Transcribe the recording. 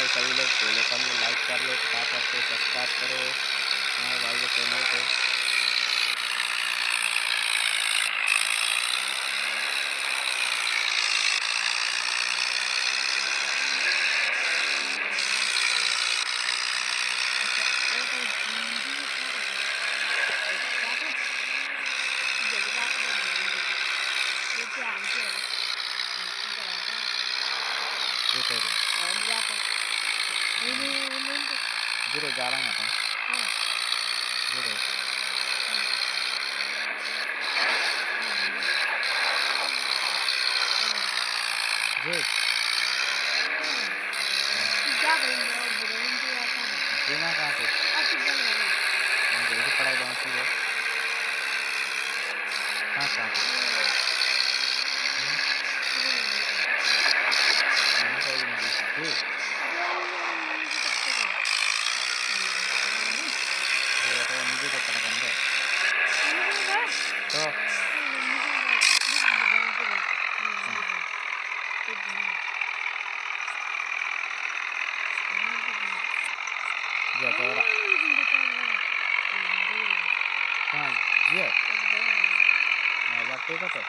भाई सभी लोग फॉलो कर लो, लाइक कर लो, फटाफट से सब्सक्राइब करो हमारे भाई के चैनल को। Jiro jarang apa? Jiro. Jiro. Jina कहाँ पे? मुझे पढ़ाई बहुत सी है। कहाँ पे? मैंने कोई नहीं देखा। जी। ये तो मुझे तो पढ़ा बंद है। तो ये तो हाँ जी। हाँ बात ठीक है तो।